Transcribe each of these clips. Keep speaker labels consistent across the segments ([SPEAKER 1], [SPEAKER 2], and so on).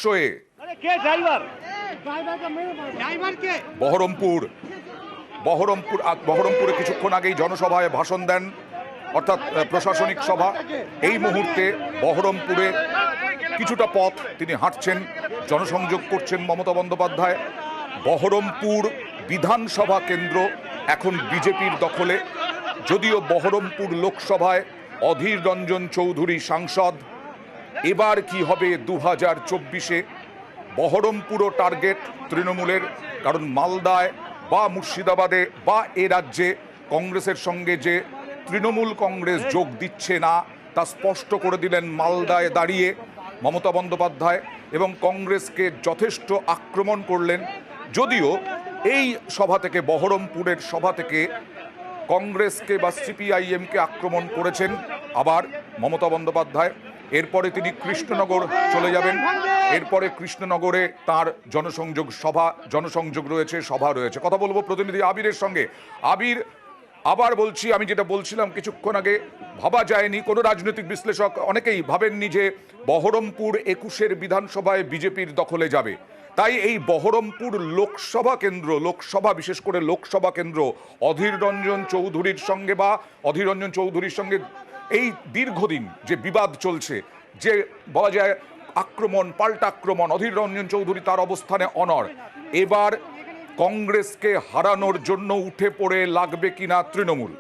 [SPEAKER 1] শোয়ে বহরমপুরে কিছুক্ষণ আগেই জনসভায় ভাষণ দেন, অর্থাৎ প্রশাসনিক সভা। এই মুহূর্তে বহরমপুরে কিছুটা পথ তিনি হাঁটছেন, জনসংযোগ করছেন মমতা বন্দ্যোপাধ্যায়। বহরমপুর বিধানসভা কেন্দ্র এখন বিজেপির দখলে, যদিও বহরমপুর লোকসভায় অধীর রঞ্জন চৌধুরী সাংসদ। এবার কি হবে 2024-এ? বহরমপুরও টার্গেট তৃণমূলের, কারণ মালদায় বা মুর্শিদাবাদে বা এ রাজ্যে কংগ্রেসের সঙ্গে যে তৃণমূল কংগ্রেস যোগ দিচ্ছে না তা স্পষ্ট করে দিলেন মালদায় দাঁড়িয়ে মমতা বন্দ্যোপাধ্যায়, এবং কংগ্রেসকে যথেষ্ট আক্রমণ করলেন। যদিও এই সভা থেকে, বহরমপুরের সভা থেকে কংগ্রেসকে বা সিপিআইএমকে আক্রমণ করেছেন আবার মমতা বন্দ্যোপাধ্যায়। এরপরে তিনি কৃষ্ণনগর চলে যাবেন, এরপরে কৃষ্ণনগরে তার জনসংযোগ রয়েছে, সভা রয়েছে। কথা বলবো প্রতিনিধি আবিরের সঙ্গে। আবির, আবার বলছি, আমি যেটা বলছিলাম কিছুক্ষণ আগে, ভাবা যায়নি, কোনো রাজনৈতিক বিশ্লেষক অনেকেই ভাবেননি যে বহরমপুর 21-এর বিধানসভায় বিজেপির দখলে যাবে। তাই এই বহরমপুর লোকসভা বিশেষ করে লোকসভা কেন্দ্র অধীর রঞ্জন চৌধুরীর সঙ্গে এই দীর্ঘদিন যে বিবাদ চলছে, যে বলা যায় আক্রমণ পাল্টা আক্রমণ, অধীর রঞ্জন চৌধুরী তার অবস্থানে অনড়। এবার কংগ্রেসকে হারানোর জন্য উঠে পড়ে লাগবে কিনা তৃণমূল?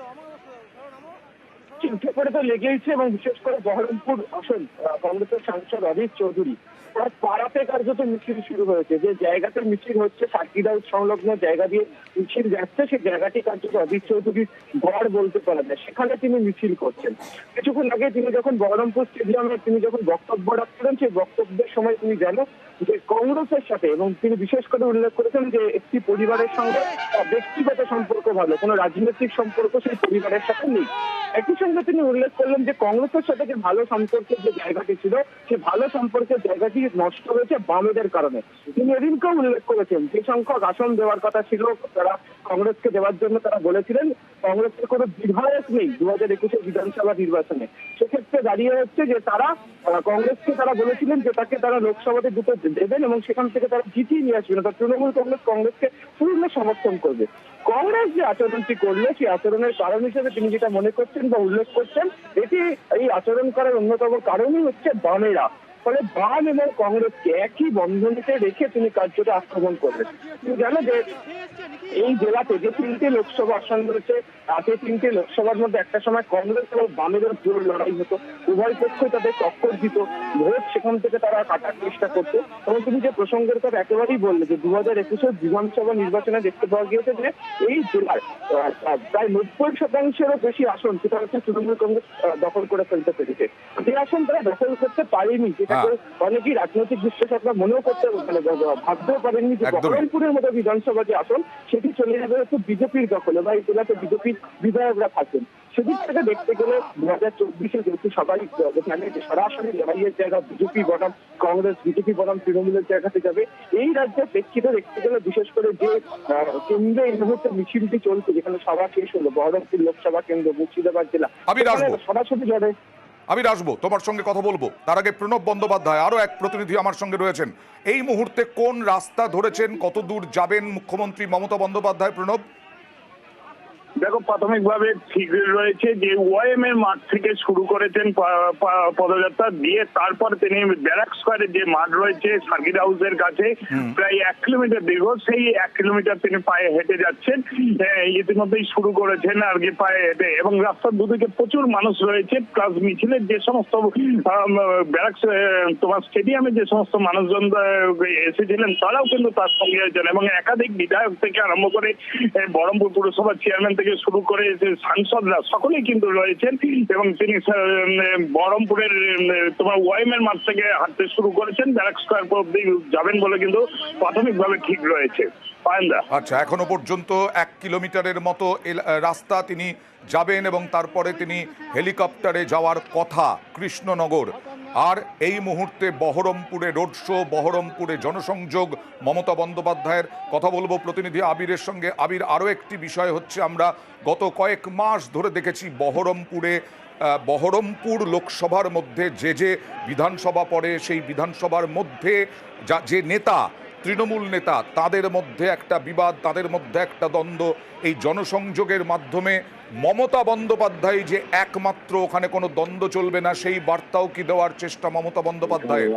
[SPEAKER 2] উঠে পড়ে তো লেগেইছে, এবং বিশেষ করে বহরমপুর আসন কংগ্রেসের সাংসদ অধীর চৌধুরী তার পাড়াতে কার্যত মিছিল শুরু হয়েছে। যে জায়গাতে মিছিল হচ্ছে, সার্কিট হাউস সংলগ্ন জায়গা দিয়ে মিছিল যাচ্ছে, সেই জায়গাটি কার্যত অধীর চৌধুরীর ঘর বলতে পারা যায়। সেখানে তিনি মিছিল করছেন। কিছুক্ষণ আগে তিনি যখন বহরমপুর স্টেডিয়ামে তিনি যখন বক্তব্য রাখছিলেন, সেই বক্তব্যের সময় তিনি জানেন যে কংগ্রেসের সাথে, এবং তিনি বিশেষ করে উল্লেখ করেছেন যে একটি পরিবারের সঙ্গে ব্যক্তিগত সম্পর্ক ভালো, কোনো রাজনৈতিক সম্পর্ক সেই পরিবারের সাথে নেই। একই সঙ্গে তিনি উল্লেখ করলেন যে কংগ্রেসের সাথে যে ভালো সম্পর্কের যে জায়গাটি ছিল, সেই ভালো সম্পর্কের জায়গাটি নষ্ট হয়েছে বামেদের কারণে। তিনি এদিনকেও উল্লেখ করেছেন যে সংখ্যক আসন দেওয়ার কথা ছিল তারা কংগ্রেসকে দেওয়ার জন্য, তারা বলেছিলেন কংগ্রেসের কোনো বিধায়ক নেই 2021-এর বিধানসভা নির্বাচনে। সেক্ষেত্রে দাঁড়িয়ে হচ্ছে যে তারা কংগ্রেসকে তারা বলেছিলেন যে তাকে তারা লোকসভাতে দুটো দেবেন এবং সেখান থেকে তারা জিতিয়ে নিয়ে আসবেন, অর্থাৎ তৃণমূল কংগ্রেসকে পূর্ণ সমর্থন করবে। কংগ্রেস যে আচরণটি করলো, সেই আচরণের কারণ হিসেবে তিনি যেটা মনে করছেন বা উল্লেখ করছেন, এই আচরণ করার অন্যতম কারণই হচ্ছে বামেরা। ফলে বাম এবং কংগ্রেসকে একই বন্ধনীতে রেখে তিনি কার্যত আক্রমণ করবেন। তুমি জানো যে এই জেলাতে যে 3টে লোকসভা আসন রয়েছে, সেই 3টে লোকসভার মধ্যে একটা সময় কংগ্রেস এবং বামেদের জোর লড়াই হতো, উভয় পক্ষই তাদের টক্কর দিত, ভোট সেখান থেকে তারা কাটার চেষ্টা করতো। এবং তুমি যে প্রসঙ্গের কথা একেবারেই বললে যে 2021-এর বিধানসভা নির্বাচনে দেখতে পাওয়া গিয়েছে যে এই জেলার প্রায় 90%-এরও বেশি আসন সেটা হচ্ছে তৃণমূল কংগ্রেস দখল করে ফেলতে পেরেছে। যে আসন তারা দখল করতে পারেনি, যেটাকে অনেকেই রাজনৈতিক বিশ্লেষকরা মনেও করতে ভাবতেও পারেননি যে বহরমপুরের মতো বিধানসভা যে আসন সেটি চলে যাবে হচ্ছে বিজেপির দখলে, বা এই জেলাতে বিজেপির বিধায়করা থাকেন। সেদিক থেকে দেখতে গেলে 2024-এ যেহেতু সবাই জানে যে সরাসরি লড়াইয়ের জায়গা বিজেপি বনাম কংগ্রেস, বিজেপি বনাম তৃণমূলের জায়গাতে যাবে। এই রাজ্যের প্রেক্ষিতে দেখতে গেলে বিশেষ করে যে কেন্দ্রে এই মুহূর্তে মিছিলটি চলছে, যেখানে সভা শেষ হলো, বহরমপুর লোকসভা কেন্দ্র, মুর্শিদাবাদ জেলা, সরাসরি লড়াই।
[SPEAKER 1] আমি আসবো, তোমার সঙ্গে কথা বলবো। তার আগে প্রণব বন্দ্যোপাধ্যায়, আরো এক প্রতিনিধি আমার সঙ্গে রয়েছেন। এই মুহূর্তে কোন রাস্তা ধরেছেন, কত দূর যাবেন মুখ্যমন্ত্রী মমতা বন্দ্যোপাধ্যায়? প্রণব,
[SPEAKER 3] দেখো, প্রাথমিকভাবে ঠিক রয়েছে যে ওয়াইএম এর মাঠ থেকে শুরু করেছেন পদযাত্রা দিয়ে, তারপর তিনি ব্যারাক স্কোয়ারের যে মাঠ রয়েছে সার্কিট হাউসের কাছে প্রায় 1 কিলোমিটার দীর্ঘ, সেই 1 কিলোমিটার তিনি পায়ে হেঁটে যাচ্ছেন। ইতিমধ্যেই শুরু করেছেন আর কি পায়ে হেঁটে, এবং রাস্তার দুদিকে প্রচুর মানুষ রয়েছে। প্লাস মিছিলের যে সমস্ত ব্যারাক তোমার স্টেডিয়ামে যে সমস্ত মানুষজন এসেছিলেন তারাও কিন্তু তার সঙ্গে আছেন, এবং একাধিক বিধায়ক থেকে আরম্ভ করে বহরমপুর পুরসভার চেয়ারম্যান থেকে শুরু করে সাংসদরা সকলেই কিন্তু রয়েছেন। এবং তিনি বহরমপুরের তোমার ওয়াইএম এর মাঠ থেকে হাঁটতে শুরু করেছেন, ব্যারাক স্কোয়ার অব্দি যাবেন বলে কিন্তু প্রাথমিকভাবে ঠিক রয়েছে।
[SPEAKER 1] আচ্ছা, এখনো পর্যন্ত 1 কিলোমিটারের মতো রাস্তা তিনি যাবেন, এবং তারপরে তিনি হেলিকপ্টারে যাওয়ার কথা কৃষ্ণনগর। আর এই মুহূর্তে বহরমপুরে রোড শো, বহরমপুরে জনসংযোগ মমতা বন্দ্যোপাধ্যায়ের। কথা বলবো প্রতিনিধি আবিরের সঙ্গে। আবির, আরও একটি বিষয় হচ্ছে, আমরা গত কয়েক মাস ধরে দেখেছি বহরমপুর লোকসভার মধ্যে যে বিধানসভা পড়ে, সেই বিধানসভার মধ্যে যে নেতা, তৃণমূল নেতা, তাদের মধ্যে একটা বিবাদ, তাদের মধ্যে একটা দ্বন্দ্ব। এই জনসংযোগের মাধ্যমে মমতা বন্দ্যোপাধ্যায় যে একমাত্র ওখানে কোনো দ্বন্দ্ব চলবে না, সেই বার্তাও কি দেওয়ার চেষ্টা মমতা বন্দ্যোপাধ্যায়ের?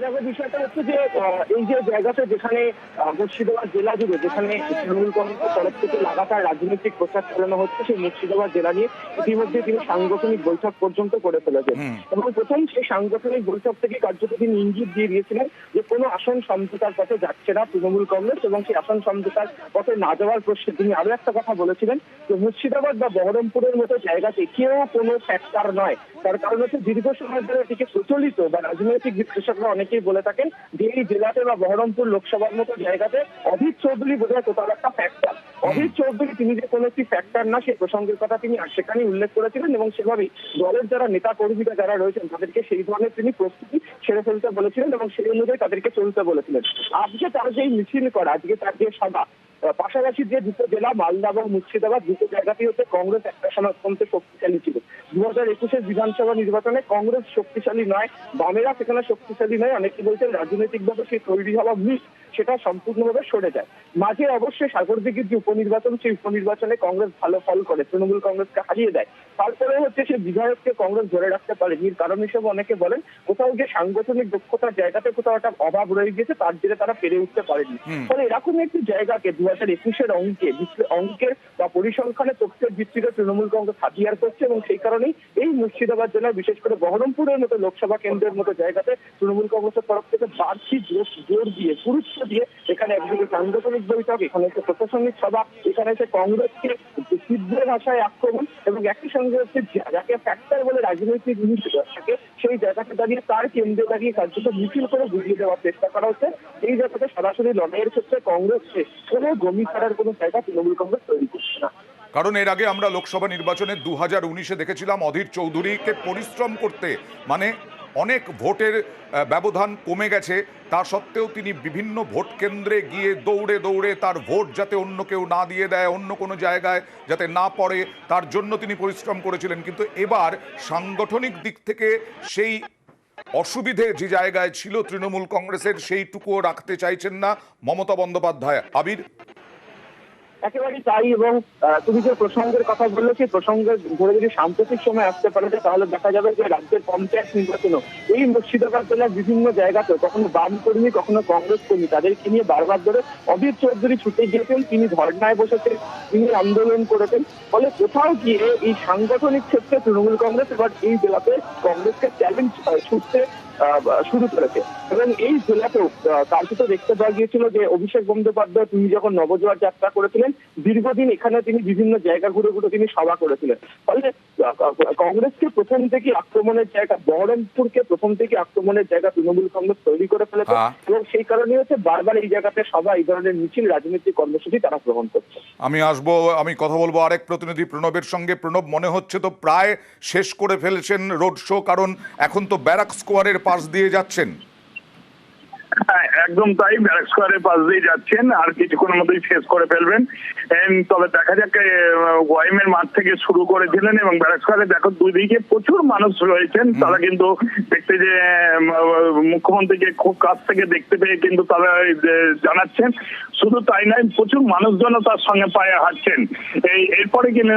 [SPEAKER 2] দেখো, বিষয়টা হচ্ছে যে এই যে জায়গাতে যেখানে মুর্শিদাবাদ জেলা জুড়ে যেখানে তৃণমূল কংগ্রেসের তরফ থেকে লাগাতার রাজনৈতিক প্রচার চালানো হচ্ছে, সেই মুর্শিদাবাদ জেলা নিয়ে ইতিমধ্যে তিনি সাংগঠনিক বৈঠক পর্যন্ত করে ফেলেছেন। এবং প্রথম সেই সাংগঠনিক বৈঠক থেকে কার্যত তিনি ইঙ্গিত দিয়ে দিয়েছিলেন যে কোনো আসন সমঝোতার পথে যাচ্ছে না তৃণমূল কংগ্রেস, এবং সেই আসন সমঝোতার পথে না যাওয়ার প্রশ্নে তিনি আরো একটা কথা বলেছিলেন যে মুর্শিদাবাদ বা বহরমপুরের মতো জায়গাতে কেউ কোনো ফ্যাক্টর নয়। তার কারণ হচ্ছে দীর্ঘ সময় ধরে এটিকে প্রচলিত বা রাজনৈতিক বিশ্লেষকরা অনেকেই বলে থাকেন যে এই জেলাতে বা বহরমপুর লোকসভার মতো জায়গাতে অধীর চৌধুরী বোধহয় কোথাও একটা ফ্যাক্টর। অধীর চৌধুরী তিনি যে কোনো একটি ফ্যাক্টর না, সেই প্রসঙ্গের কথা তিনি সেখানেই উল্লেখ করেছিলেন, এবং সেভাবেই দলের যারা নেতা কর্মীরা যারা রয়েছেন তাদেরকে সেই ধরনের তিনি প্রস্তুতি সেরে ফেলতে বলেছিলেন এবং সেই অনুযায়ী তাদেরকে চলতে বলেছিলেন। আজকে তার যে মিছিল করা, আজকে তার যে সভা, পাশাপাশি যে দুটো জেলা মালদা এবং মুর্শিদাবাদ, দুটো জায়গাতেই হচ্ছে কংগ্রেস একটা সময় অত্যন্ত শক্তিশালী ছিল। 2021-এর বিধানসভা নির্বাচনে কংগ্রেস শক্তিশালী নয়, বামেরা সেখানে শক্তিশালী নয়। অনেকে বলছেন রাজনৈতিকভাবে সেই তৈরি হওয়া মিল সেটা সম্পূর্ণভাবে সরে যায়। মাঝে অবশ্যই সাগরদিঘির যে উপনির্বাচন, সেই উপনির্বাচনে কংগ্রেস ভালো ফল করে, তৃণমূল কংগ্রেসকে হারিয়ে দেয়। তারপরে হচ্ছে সেই বিধায়ককে কংগ্রেস ধরে রাখতে পারেনি। এর কারণ হিসেবে অনেকে বলেন কোথাও গিয়ে সাংগঠনিক দক্ষতার জায়গাতে কোথাও একটা অভাব রয়ে গেছে, তার জেরে তারা পেরে উঠতে পারেনি। ফলে এরকমই একটি জায়গাকে 2021-এর অঙ্কের বা পরিসংখ্যানের তথ্যের ভিত্তিতে তৃণমূল কংগ্রেস হাতিয়ার করছে, এবং সেই কারণেই এই মুর্শিদাবাদ জেলার বিশেষ করে বহরমপুরের মতো লোকসভা কেন্দ্রের মতো জায়গাতে তৃণমূল কংগ্রেসের তরফ থেকে বাড়তি জোর দিয়ে, গুরুত্ব দিয়ে এখানে একদিকে সাংগঠনিক বৈঠক, এখানে হচ্ছে প্রশাসনিক সভা, এখানে হচ্ছে কংগ্রেসকে তীব্র ভাষায় আক্রমণ, এবং একই সঙ্গে হচ্ছে যাকে ফ্যাক্টর বলে রাজনৈতিক থাকে সেই জায়গাতে দাঁড়িয়ে তার কেন্দ্রে দাঁড়িয়ে কার্যত মিছিল করে বুঝিয়ে দেওয়ার চেষ্টা করা হচ্ছে। এই জায়গাতে সরাসরি লড়াইয়ের ক্ষেত্রে কংগ্রেসকে কোনো জমি ছাড়ার কোনো জায়গা তৃণমূল কংগ্রেস তৈরি করছে না।
[SPEAKER 1] কারণ এর আগে আমরা লোকসভা নির্বাচনে 2019-এ দেখেছিলাম অধীর চৌধুরীকে পরিশ্রম করতে, মানে অনেক ভোটের ব্যবধান কমে গেছে, তা সত্ত্বেও তিনি বিভিন্ন ভোট কেন্দ্রে গিয়ে দৌড়ে দৌড়ে তার ভোট যাতে অন্য কেউ না দিয়ে দেয়, অন্য কোনো জায়গায় যাতে না পড়ে, তার জন্য তিনি পরিশ্রম করেছিলেন। কিন্তু এবার সাংগঠনিক দিক থেকে সেই অসুবিধে যে জায়গায় ছিল তৃণমূল কংগ্রেসের, সেইটুকুও রাখতে চাইছেন না মমতা বন্দ্যোপাধ্যায়। আবির,
[SPEAKER 2] একেবারেই তাই। এবং তুমি যে প্রসঙ্গের কথা বললে, সেই প্রসঙ্গের ধরে যদি সাম্প্রতিক সময় আসতে পারে তাহলে দেখা যাবে যে রাজ্যের পঞ্চায়েত নির্বাচনও এই মুর্শিদাবাদ জেলার বিভিন্ন জায়গাতে কখনো বাম কর্মী কখনো কংগ্রেস কর্মী তাদেরকে নিয়ে বারবার ধরে অধীর চৌধুরী ছুটে গিয়েছেন, তিনি ধর্নায় বসেছেন, তিনি আন্দোলন করেছেন। ফলে কোথাও গিয়ে এই সাংগঠনিক ক্ষেত্রে তৃণমূল কংগ্রেস এবার এই জেলাতে কংগ্রেসকে চ্যালেঞ্জ ছুটতে শুরু করেছে। এবং এই জেলাতেও কার্যত দেখতে পাওয়া গিয়েছিল যে অভিষেক বন্দ্যোপাধ্যায় তিনি যখন নবজোয়ার যাত্রা করেছিলেন, দীর্ঘদিন এখানে তিনি বিভিন্ন জায়গা ঘুরে ঘুরে তিনি সভা করেছিলেন। ফলে কংগ্রেসকে প্রথম থেকে আক্রমণের জায়গা, বহরমপুরকে প্রথম থেকে আক্রমণের জায়গা তৃণমূল কংগ্রেস তৈরি করে ফেলেছে, এবং সেই কারণে হচ্ছে বারবার এই জায়গাতে সভা, এই ধরনের মিছিল, রাজনৈতিক কর্মসূচি তারা গ্রহণ করছে।
[SPEAKER 1] আমি কথা বলবো আরেক প্রতিনিধি প্রণবের সঙ্গে। প্রণব, মনে হচ্ছে তো প্রায় শেষ করে ফেলেছেন রোড শো, কারণ এখন তো ব্যারাক স্কোয়ারের পাশ দিয়ে যাচ্ছেন।
[SPEAKER 3] হ্যাঁ, একদম তাই, ব্যারাক স্কোয়ারের পাশ দিয়ে যাচ্ছেন, আর কিছুক্ষণের মধ্যেই শেষ করে ফেলবেন। তবে দেখা যাক, ওয়াইমের মাঠ থেকে শুরু করেছিলেন এবং ব্যারাক স্কোয়ারে দেখো দুই দিকে প্রচুর মানুষ রয়েছেন। তারা কিন্তু দেখতে যে মুখ্যমন্ত্রীকে খুব কাছ থেকে দেখতে পেয়ে কিন্তু তারা জানাচ্ছেন। শুধু তাই নয়, প্রচুর মানুষজন তার সঙ্গে পায়ে হাঁটছেন। এরপরে কিন্তু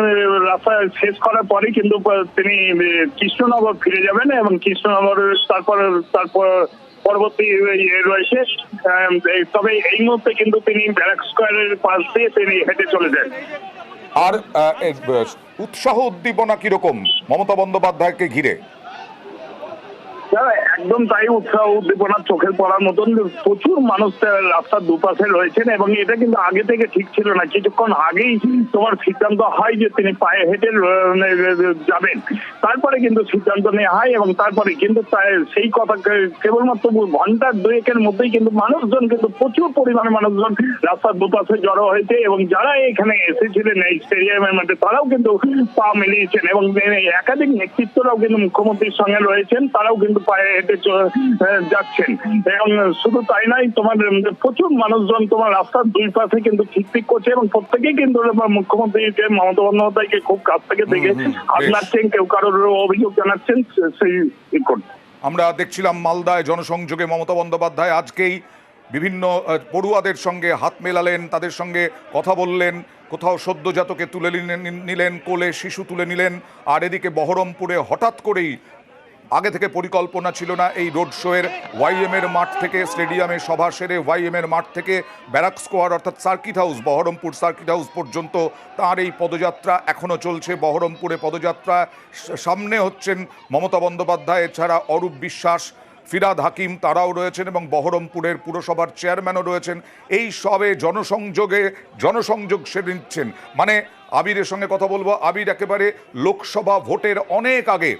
[SPEAKER 3] রাস্তা শেষ করার পরে কিন্তু তিনি কৃষ্ণনগর ফিরে যাবেন, এবং কৃষ্ণনগর তারপর পরবর্তী রয়েছে। তবে এই মুহূর্তে কিন্তু তিনি ব্যারাক স্কোয়ারের পাশ দিয়ে তিনি হেঁটে চলে যান।
[SPEAKER 1] আর উৎসাহ উদ্দীপনা কিরকম মমতা বন্দ্যোপাধ্যায়কে ঘিরে?
[SPEAKER 3] একদম তাই, উৎসাহ উদ্দীপনা চোখে পড়ার মতন প্রচুর মানুষ রাস্তার দুপাশে রয়েছেন এবং এটা কিন্তু আগে থেকে ঠিক ছিল না। কিছুক্ষণ আগেই তোমার সিদ্ধান্ত হয় যে তিনি পায়ে হেঁটে যাবেন, তারপরে কিন্তু সিদ্ধান্ত নেওয়া হয় এবং তারপরে কিন্তু সেই কথা কেবলমাত্র ঘন্টা দুয়েকের মধ্যেই কিন্তু মানুষজন কিন্তু প্রচুর পরিমাণে মানুষজন রাস্তার দুপাশে জড়ো হয়েছে এবং যারা এখানে এসেছিলেন এই স্টেডিয়ামের মধ্যে তারাও কিন্তু পা মিলিয়েছেন এবং একাধিক নেতৃত্বরাও কিন্তু মুখ্যমন্ত্রীর সঙ্গে রয়েছেন, তারাও কিন্তু পায়ে হেঁটে যাচ্ছেন। এবং শুধু তাই নয়, তোমার প্রচুর মানুষজন তোমার রাস্তার দুই পাশে কিন্তু ঠিক করছে এবং প্রত্যেকেই কিন্তু মুখ্যমন্ত্রীকে মমতা বন্দ্যোপাধ্যায়কে খুব কাছ থেকে দেখে হাত নাড়ছেন, কেউ কারোর অভিযোগ জানাচ্ছেন সেই করতে।
[SPEAKER 1] আমরা দেখছিলাম মালদায় জনসংযোগে মমতা বন্দ্যোপাধ্যায় আজকেই বিভিন্ন পড়ুয়াদের সঙ্গে হাত মেলালেন, তাদের সঙ্গে কথা বললেন, কোথাও সদ্যজাতকে তুলে নিলেন, কোলে শিশু তুলে নিলেন। আর এদিকে বহরমপুরে হঠাৎ করেই, আগে থেকে পরিকল্পনা ছিল না, এই রোড শোয়ের ওয়াইএম এর মাঠ থেকে স্টেডিয়ামে সভা সেরে ওয়াইএম এর মাঠ থেকে ব্যারাক স্কোয়ার অর্থাৎ circuit house, Baharampur circuit house পর্যন্ত তার এই পদযাত্রা এখনও চলছে। বহরমপুরে পদযাত্রা সামনে হচ্ছেন মমতা বন্দ্যোপাধ্যায়, এছাড়া অরূপ বিশ্বাস, ফিরাদ হাকিম তারাও রয়েছেন এবং বহরমপুরের পুরসভার চেয়ারম্যানও রয়েছেন। এই সবে জনসংযোগ সেরে নিচ্ছেন। মানে আবিরের সঙ্গে কথা বলবো। আবির, একেবারে লোকসভা ভোটের অনেক আগে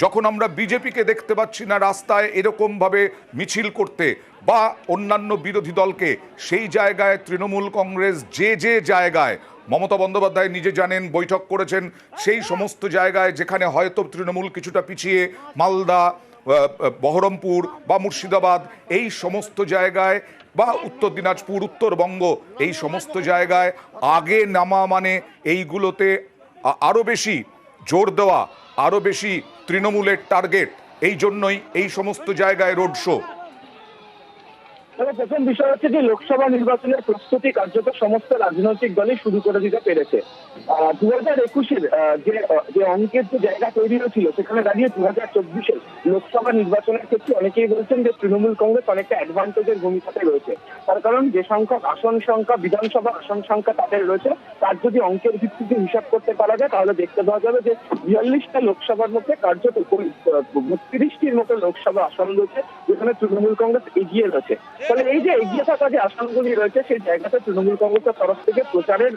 [SPEAKER 1] যখন আমরা বিজেপিকে দেখতে পাচ্ছি না রাস্তায় এরকমভাবে মিছিল করতে বা অন্যান্য বিরোধী দলকে, সেই জায়গায় তৃণমূল কংগ্রেস যে জায়গায়, মমতা বন্দ্যোপাধ্যায় নিজে জানেন, বৈঠক করেছেন, সেই সমস্ত জায়গায় যেখানে হয়তো তৃণমূল কিছুটা পিছিয়ে, মালদা, বহরমপুর বা মুর্শিদাবাদ, এই সমস্ত জায়গায় বা উত্তর দিনাজপুর, উত্তরবঙ্গ, এই সমস্ত জায়গায় আগে নামা মানে এইগুলোতে আরও বেশি জোর দেওয়া, আরও বেশি তৃণমূলের টার্গেট। এই জন্যই এই সমস্ত জায়গায় রোড শো।
[SPEAKER 2] প্রথম বিষয় হচ্ছে যে লোকসভা নির্বাচনের প্রস্তুতি কার্যত সমস্ত রাজনৈতিক দলই শুরু করে দিতে পেরেছে। 2021-এর যে অঙ্কের যে জায়গা তৈরি হয়েছিল, সেখানে দাঁড়িয়ে 2024-এর লোকসভা নির্বাচনের ক্ষেত্রে অনেকেই বলছেন যে তৃণমূল কংগ্রেস অনেকটা অ্যাডভান্টেজের ভূমিকাতে রয়েছে। তার কারণ যে সংখ্যক আসন সংখ্যা, বিধানসভা আসন সংখ্যা তাদের রয়েছে, তার যদি অঙ্কের ভিত্তিতে হিসাব করতে পারা যায় তাহলে দেখতে পাওয়া যাবে যে 42টা লোকসভার মধ্যে কার্যত 32টির মতো লোকসভা আসন রয়েছে যেখানে তৃণমূল কংগ্রেস এগিয়ে রয়েছে। ফলে এই যে এগিয়ে থাকা যে আসনগুলি রয়েছে, সেই জায়গাতে তৃণমূল কংগ্রেসের তরফ থেকে প্রচারের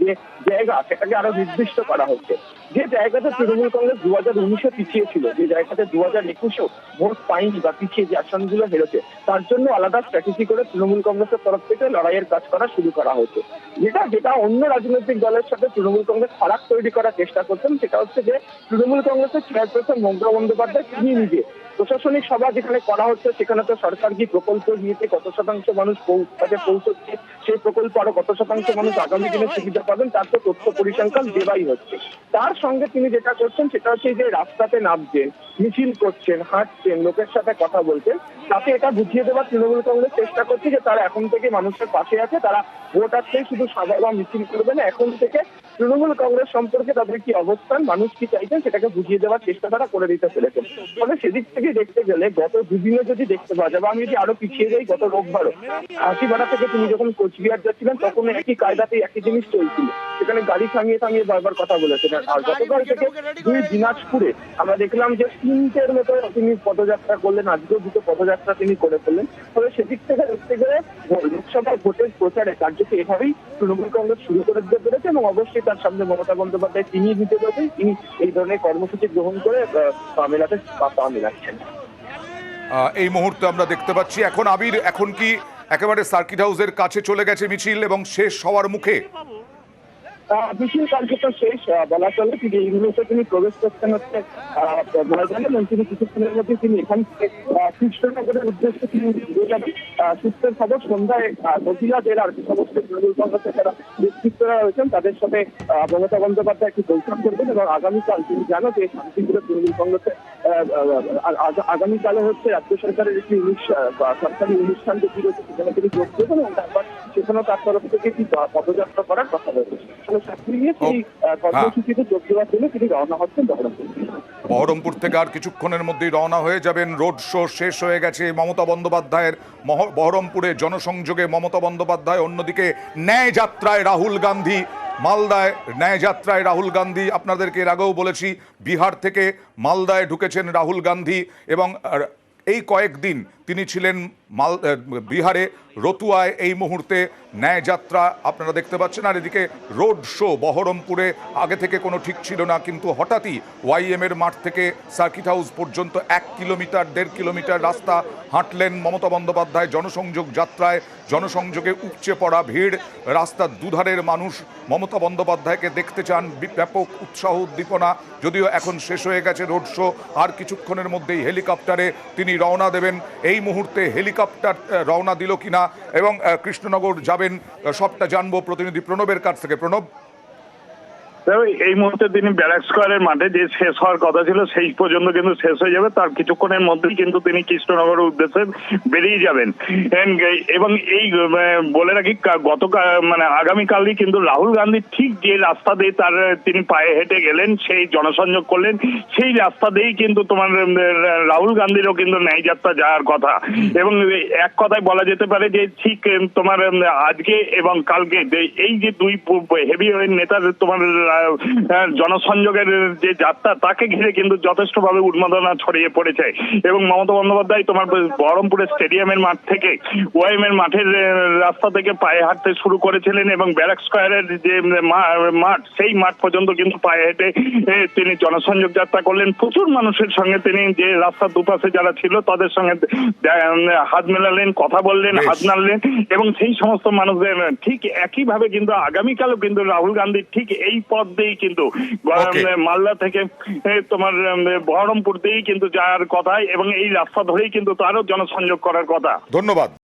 [SPEAKER 2] যে জায়গা সেটাকে আরো নির্দিষ্ট করা হচ্ছে। যে জায়গাতে তৃণমূল কংগ্রেস 2019-এ পিছিয়ে ছিল, যে জায়গাতে 2021-এও ভোট পায়নি বা পিছিয়ে যে আসনগুলো হেরেছে, তার জন্য আলাদা স্ট্র্যাটেজি করে তৃণমূল কংগ্রেসের তরফ থেকে লড়াইয়ের কাজ করা শুরু করা হয়েছে। যেটা অন্য রাজনৈতিক দলের সাথে তৃণমূল কংগ্রেস ফারাক তৈরি করার চেষ্টা করছেন, সেটা হচ্ছে যে তৃণমূল কংগ্রেসের চেয়ারপারসন মমতা বন্দ্যোপাধ্যায় তিনি নিজে প্রশাসনিক সভা যেখানে করা হচ্ছে, সেখানে তো সরকার কি প্রকল্প দিয়েছে, কত শতাংশ মানুষ পৌঁছচ্ছে, সেই প্রকল্প আরো কত শতাংশ মানুষ আগামী দিনে সুবিধা পাবেন, তার তো তথ্য পরিসংখ্যান দেওয়াই হচ্ছে। তার সঙ্গে তিনি যেটা করছেন সেটা হচ্ছে যে রাস্তাতে নামছেন, মিছিল করছেন, হাঁটছেন, লোকের সাথে কথা বলছেন, তাতে এটা বুঝিয়ে দেওয়ার তৃণমূল কংগ্রেস চেষ্টা করছে যে তারা এখন থেকে মানুষের পাশে আছে, তারা ভোট আসলেই শুধু সাদা বা মিছিল করবে না, এখন থেকে তৃণমূল কংগ্রেস সম্পর্কে তাদের কি অবস্থান, মানুষ কি চাইছেন, সেটাকে বুঝিয়ে দেওয়ার চেষ্টা তারা করে দিতে পেরেছেন। ফলে সেদিক থেকে দেখতে গেলে গত দুদিনে যদি দেখতে পাওয়া যায়, বা আমি যদি আরো পিছিয়ে যাই, গত রোববারও হাসিপাড়া থেকে তিনি যখন কোচবিহার যাচ্ছিলেন তখন একই কায়দাতেই একই জিনিস চলছিল, সেখানে গাড়ি থামিয়ে বারবার কথা বলেছেন। আর গতকাল থেকে দিনাজপুরে আমরা দেখলাম যে 3টের মতো তিনি পদযাত্রা করলেন, আজকেও 2টো পদযাত্রা তিনি করে ফেললেন। ফলে সেদিক থেকে দেখতে গেলে লোকসভা ভোটের প্রচারে কার্যত এভাবেই তৃণমূল কংগ্রেস শুরু করে দিতে পেরেছে এবং অবশ্যই তার সামনে মমতা বন্দ্যোপাধ্যায় তিনি দিতে পেরেছেন, তিনি এই ধরনের কর্মসূচি গ্রহণ করে পা মেলাচ্ছেন।
[SPEAKER 1] এই মুহূর্তে আমরা দেখতে পাচ্ছি এখন আবির, এখন কি একেবারে সার্কিট হাউসের কাছে চলে গেছে মিছিল এবং শেষ হওয়ার মুখে?
[SPEAKER 2] মিছিল কার্যত শেষ বলা চলে। তিনি এই মুহূর্তে তিনি প্রবেশ করছেন হচ্ছে বলা চলে এবং তিনি কিছুক্ষণের মধ্যে তিনি এখান থেকে কৃষ্ণনগরের উদ্দেশ্যে তিনি ঘুরে যাবেন। সূত্রের খবর সন্ধ্যায় মহিলা জেলার যে সমস্ত তৃণমূল কংগ্রেসের যারা নেতৃত্বরা রয়েছেন তাদের সাথে মমতা বন্দ্যোপাধ্যায় একটি বৈঠক করবেন এবং আগামীকাল তিনি জানো যে শান্তিপুরে তৃণমূল কংগ্রেসের আগামীকালে হচ্ছে রাজ্য সরকারের একটি সরকারি অনুষ্ঠান যেটি রয়েছে সেখানে তিনি যোগ দেবেন এবং তারপর সেখানেও তার তরফ থেকে একটি পদযাত্রা করার কথা রয়েছে। কর্মসূচিতে যোগ দেওয়ার জন্য তিনি রওনা হচ্ছেন
[SPEAKER 1] বহরমপুর থেকে। আর কিছুক্ষণের মধ্যেই রওনা হয়ে যাবেন। রোড শো শেষ হয়ে গেছে মমতা বন্দ্যোপাধ্যায়ের। বহরমপুরে জনসংযোগে মমতা বন্দ্যোপাধ্যায়, অন্যদিকে ন্যায় যাত্রায় রাহুল গান্ধী, মালদায় ন্যায় যাত্রায় রাহুল গান্ধী। আপনাদেরকে এর আগেও বলেছি, বিহার থেকে মালদায় ঢুকেছেন রাহুল গান্ধী এবং এই কয়েকদিন তিনি ছিলেন বিহারে রতুয়ায়। এই মুহূর্তে ন্যায়যাত্রা আপনারা দেখতে পাচ্ছেন, আর এদিকে রোড শো বহরমপুরে আগে থেকে কোনো ঠিক ছিল না, কিন্তু হঠাৎই ওয়াইএম এর মাঠ থেকে সার্কিট হাউস পর্যন্ত 1 কিলোমিটার 1.5 কিলোমিটার রাস্তা হাঁটলেন মমতা বন্দ্যোপাধ্যায়। জনসংযোগ যাত্রায় জনসংযোগে উপচে পড়া ভিড়, রাস্তার দুধারের মানুষ মমতা বন্দ্যোপাধ্যায়কে দেখতে চান, ব্যাপক উৎসাহ উদ্দীপনা। যদিও এখন শেষ হয়ে গেছে রোড শো, আর কিছুক্ষণের মধ্যেই হেলিকপ্টারে তিনি রওনা দেবেন। এই মুহূর্তে হেলিকপ্টার রওনা দিল কিনা এবং কৃষ্ণনগর যাবেন সবটা জানবো প্রতিনিধি প্রণবের কাছ থেকে। প্রণব,
[SPEAKER 3] এই মুহূর্তে তিনি ব্যারাক স্কোয়ারের মাঠে যে শেষ হওয়ার কথা ছিল সেই পর্যন্ত কিন্তু শেষ হয়ে যাবে, তার কিছুক্ষণের মধ্যেই কিন্তু তিনি কৃষ্ণনগরের উদ্দেশ্যে বেরিয়ে যাবেন। এবং এই বলে রাখি গতকাল মানে আগামীকালই কিন্তু রাহুল গান্ধী ঠিক যে রাস্তা দিয়ে তিনি পায়ে হেঁটে গেলেন, সেই জনসংযোগ করলেন, সেই রাস্তা দিয়েই কিন্তু তোমার রাহুল গান্ধীরও কিন্তু ন্যায়যাত্রা যাওয়ার কথা। এবং এক কথায় বলা যেতে পারে যে ঠিক তোমার আজকে এবং কালকে এই যে দুই হেভি নেতার তোমার জনসংযোগের যে যাত্রা, তাকে ঘিরে কিন্তু যথেষ্টভাবে উন্মাদনা ছড়িয়ে পড়েছে। এবং মমতা বন্দ্যোপাধ্যায় তোমার বহরমপুরের স্টেডিয়ামের মাঠ থেকে ওয়াইএম এর মাঠের রাস্তা থেকে পায়ে হাঁটতে শুরু করেছিলেন, এবং ব্যারাক স্কোয়ারের যে মাঠ, সেই মাঠ পর্যন্ত কিন্তু পায়ে হেঁটে তিনি জনসংযোগ যাত্রা করলেন। প্রচুর মানুষের সঙ্গে তিনি যে রাস্তার দুপাশে যারা ছিল তাদের সঙ্গে হাত মেলালেন, কথা বললেন, হাত নাড়লেন, এবং সেই সমস্ত মানুষদের ঠিক একইভাবে কিন্তু আগামীকালও কিন্তু রাহুল গান্ধী ঠিক এই পথ দিয়েই কিন্তু মালদা থেকে তোমার বহরমপুর দিয়েই কিন্তু যাওয়ার কথা, এবং এই রাস্তা ধরেই কিন্তু তারও জনসংযোগ করার কথা।
[SPEAKER 1] ধন্যবাদ।